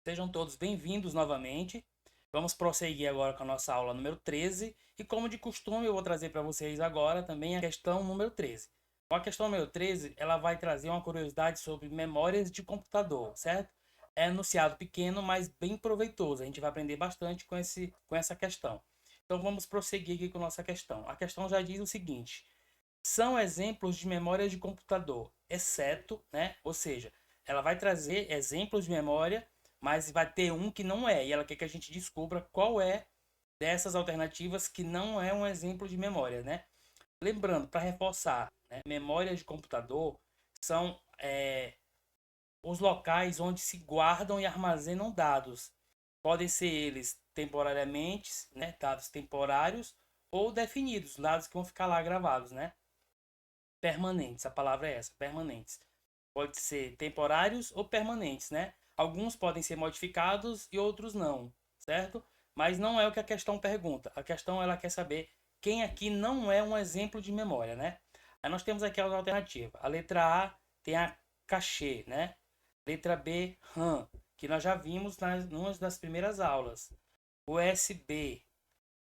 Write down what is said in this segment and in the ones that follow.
Sejam todos bem-vindos novamente. Vamos prosseguir agora com a nossa aula número 13 e como de costume eu vou trazer para vocês agora também a questão número 13. A questão número 13, ela vai trazer uma curiosidade sobre memórias de computador, certo? É enunciado pequeno, mas bem proveitoso. A gente vai aprender bastante com essa questão. Então vamos prosseguir aqui com a nossa questão. A questão já diz o seguinte: são exemplos de memórias de computador, exceto, né? Ou seja, ela vai trazer exemplos de memória, mas vai ter um que não é, e ela quer que a gente descubra qual é dessas alternativas que não é um exemplo de memória, né? Lembrando, para reforçar, né, memórias de computador são os locais onde se guardam e armazenam dados. Podem ser eles temporariamente, né, dados temporários, ou definidos, dados que vão ficar lá gravados, né? Permanentes, a palavra é essa, permanentes. Pode ser temporários ou permanentes, né? Alguns podem ser modificados e outros não, certo? Mas não é o que a questão pergunta. A questão ela quer saber quem aqui não é um exemplo de memória, né? Aí nós temos aqui as alternativas. A letra A tem a cachê, né? Letra B, RAM, que nós já vimos numa das primeiras aulas. USB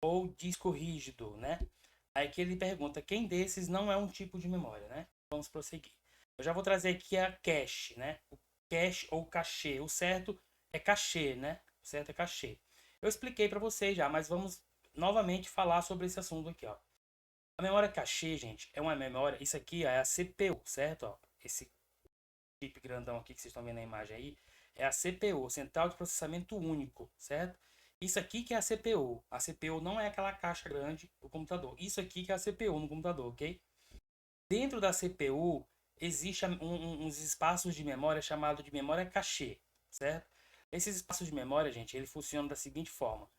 ou disco rígido, né? Aí que ele pergunta quem desses não é um tipo de memória, né? Vamos prosseguir. Eu já vou trazer aqui a cache, né? O cache ou cachê. O certo é cachê, né? O certo é cachê. Eu expliquei para vocês já, mas vamos novamente falar sobre esse assunto aqui, ó. A memória cachê, gente, é uma memória. Isso aqui é a CPU, certo? Ó, esse chip grandão aqui que vocês estão vendo na imagem aí é a CPU, Central de Processamento Único, certo? Isso aqui que é a CPU. A CPU não é aquela caixa grande do computador. Isso aqui que é a CPU no computador, ok? Dentro da CPU existe uns espaços de memória chamado de memória cachê, certo? Esses espaços de memória, gente, ele funciona da seguinte forma: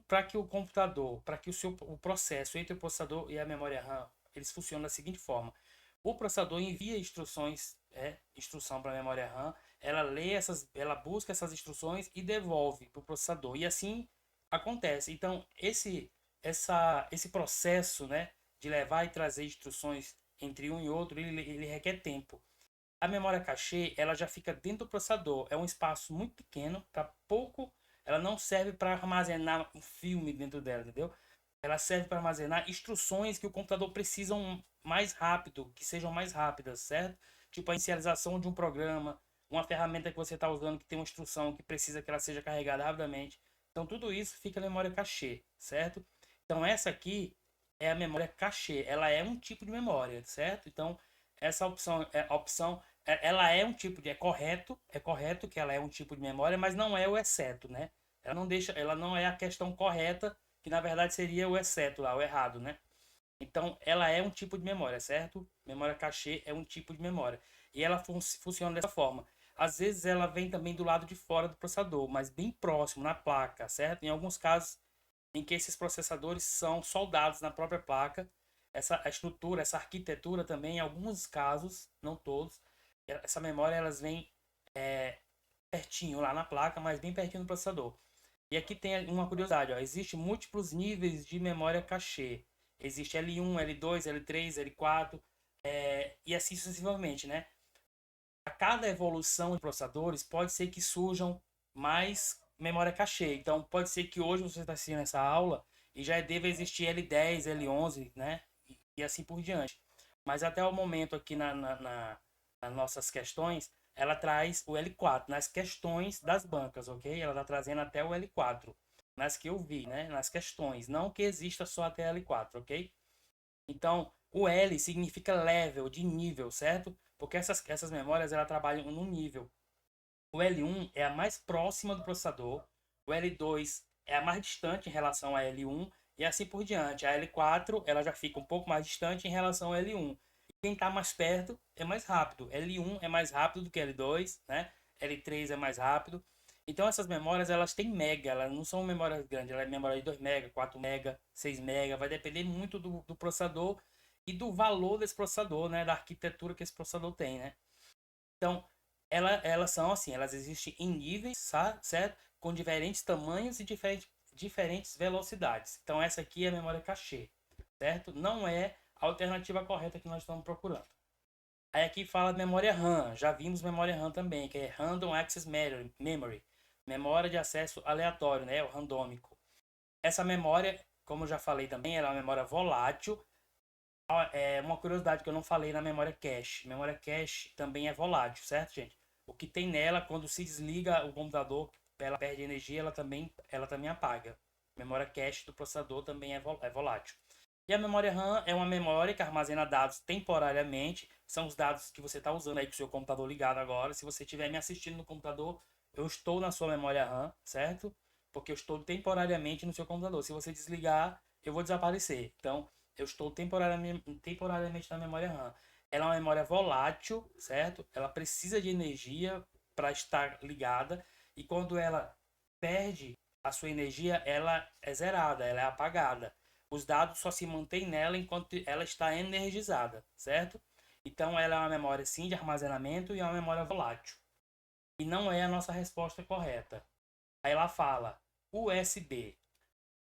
para que o computador, para que o processo entre o processador e a memória RAM, eles funcionam da seguinte forma: o processador envia instruções, instrução para a memória RAM, ela lê ela busca essas instruções e devolve para o processador. E assim acontece. Então, esse processo, né, de levar e trazer instruções entre um e outro, ele requer tempo. A memória cachê, ela já fica dentro do processador. É um espaço muito pequeno, para pouco. Ela não serve para armazenar um filme dentro dela, entendeu? Ela serve para armazenar instruções que o computador precisa mais rápido, que sejam mais rápidas, certo? Tipo a inicialização de um programa, uma ferramenta que você está usando que tem uma instrução que precisa que ela seja carregada rapidamente. Então tudo isso fica na memória cachê, certo? Então essa aqui é a memória cachê. Ela é um tipo de memória, certo? Então essa opção ela é um tipo de é correto que ela é um tipo de memória, mas não é o exceto, né? Ela não é a questão correta, que na verdade seria o exceto lá, o errado, né? Então, ela é um tipo de memória, certo? Memória cachê é um tipo de memória. E ela funciona dessa forma. Às vezes ela vem também do lado de fora do processador, mas bem próximo na placa, certo? Em alguns casos em que esses processadores são soldados na própria placa, essa a estrutura, essa arquitetura também, em alguns casos, não todos, essa memória elas vêm pertinho lá na placa, mas bem pertinho do processador. E aqui tem uma curiosidade, ó, existe múltiplos níveis de memória cachê. Existe L1, L2, L3, L4, e assim sucessivamente, né? A cada evolução de processadores, pode ser que surjam mais memória cachê. Então, pode ser que hoje você está assistindo essa aula e já deva existir L10, L11, né? E assim por diante. Mas até o momento aqui nas nossas questões, ela traz o L4 nas questões das bancas, ok? Ela está trazendo até o L4 nas que eu vi, né? Nas questões, não que exista só até L4, ok? Então, o L significa level, de nível, certo? Porque essas memórias ela trabalham no nível. O L1 é a mais próxima do processador, o L2 é a mais distante em relação a L1 e assim por diante. A L4 ela já fica um pouco mais distante em relação ao L1. E quem está mais perto é mais rápido. L1 é mais rápido do que L2, né? L3 é mais rápido. Então essas memórias elas têm mega, elas não são memórias grandes, ela é memória de 2 mega, 4 mega, 6 mega, vai depender muito do processador e do valor desse processador, né, da arquitetura que esse processador tem, né? Então, elas são assim, elas existem em níveis, certo? Com diferentes tamanhos e diferentes velocidades. Então, essa aqui é a memória cachê, certo? Não é a alternativa correta que nós estamos procurando. Aí aqui fala de memória RAM, já vimos memória RAM também, que é Random Access Memory, memória de acesso aleatório, né, o randômico. Essa memória, como eu já falei também, ela é uma memória volátil. É uma curiosidade que eu não falei na memória cache. Memória cache também é volátil, certo, gente? O que tem nela, quando se desliga o computador, ela perde energia, ela também apaga. Memória cache do processador também é volátil. E a memória RAM é uma memória que armazena dados temporariamente. São os dados que você está usando aí com o seu computador ligado agora. Se você estiver me assistindo no computador, eu estou na sua memória RAM, certo? Porque eu estou temporariamente no seu computador. Se você desligar, eu vou desaparecer. Então, eu estou temporariamente na memória RAM. Ela é uma memória volátil, certo? Ela precisa de energia para estar ligada. E quando ela perde a sua energia, ela é zerada, ela é apagada. Os dados só se mantêm nela enquanto ela está energizada, certo? Então ela é uma memória sim de armazenamento e é uma memória volátil. E não é a nossa resposta correta. Aí ela fala USB.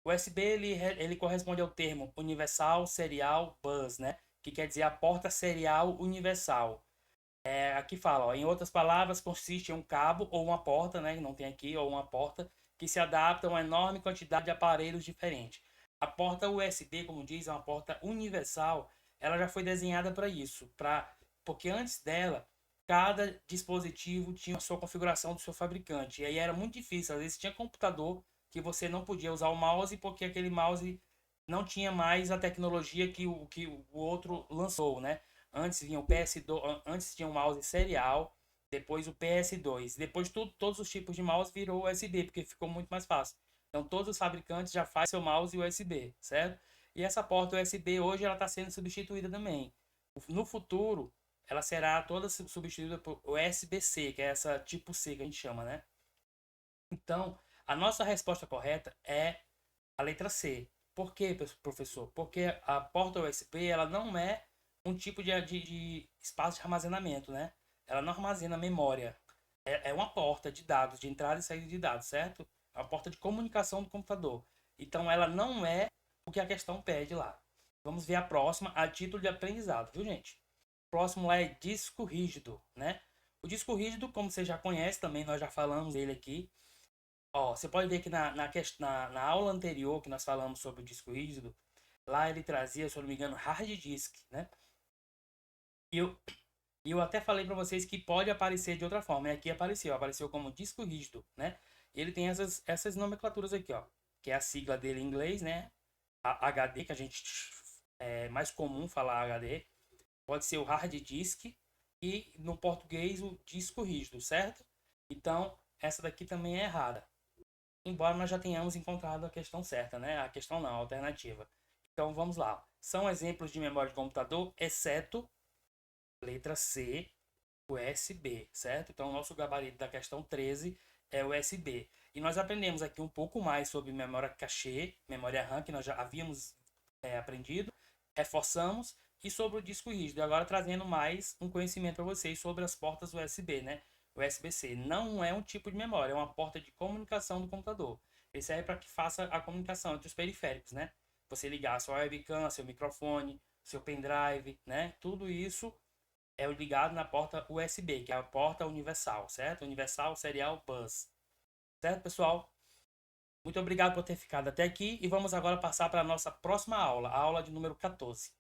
O USB ele corresponde ao termo Universal Serial Bus, né? Que quer dizer a porta serial universal. Aqui fala, ó, em outras palavras, consiste em um cabo ou uma porta, né? Não tem aqui, ou uma porta que se adapta a uma enorme quantidade de aparelhos diferentes. A porta USB, como diz, é uma porta universal. Ela já foi desenhada para isso, porque antes dela, cada dispositivo tinha a sua configuração do seu fabricante. E aí era muito difícil. Às vezes tinha computador que você não podia usar o mouse porque aquele mouse não tinha mais a tecnologia que o outro lançou, né? Antes vinha o PS2, antes tinha um mouse serial, depois o PS2, depois todos os tipos de mouse virou USB, porque ficou muito mais fácil. Então todos os fabricantes já fazem seu mouse USB, certo? E essa porta USB hoje ela está sendo substituída também. No futuro, ela será toda substituída por USB-C, que é essa tipo C que a gente chama, né? Então, a nossa resposta correta é a letra C. Por quê, professor? Porque a porta USB ela não é um tipo de espaço de armazenamento, né? Ela não armazena memória. É uma porta de dados, de entrada e saída de dados, certo? É uma porta de comunicação do computador. Então ela não é o que a questão pede lá. Vamos ver a próxima a título de aprendizado, viu, gente? O próximo lá é disco rígido, né? O disco rígido, como você já conhece também, nós já falamos dele aqui. Ó, você pode ver que na aula anterior que nós falamos sobre o disco rígido, lá ele trazia, se eu não me engano, hard disk, né? E eu até falei para vocês que pode aparecer de outra forma. E aqui apareceu como disco rígido, né? E ele tem essas nomenclaturas aqui, ó. Que é a sigla dele em inglês, né? A HD, que a gente é mais comum falar HD. Pode ser o hard disk e no português o disco rígido, certo? Então, essa daqui também é errada. Embora nós já tenhamos encontrado a questão certa, né? A questão não, a alternativa. Então vamos lá. São exemplos de memória de computador, exceto letra C, USB, certo? Então o nosso gabarito da questão 13 é USB. E nós aprendemos aqui um pouco mais sobre memória cache, memória RAM, que nós já havíamos aprendido, reforçamos, e sobre o disco rígido. E agora trazendo mais um conhecimento para vocês sobre as portas USB, né? USB-C não é um tipo de memória, é uma porta de comunicação do computador. Ele serve para que faça a comunicação entre os periféricos, né? Você ligar a sua webcam, seu microfone, seu pendrive, né? Tudo isso é ligado na porta USB, que é a porta universal, certo? Universal Serial Bus. Certo, pessoal? Muito obrigado por ter ficado até aqui e vamos agora passar para a nossa próxima aula, a aula de número 14.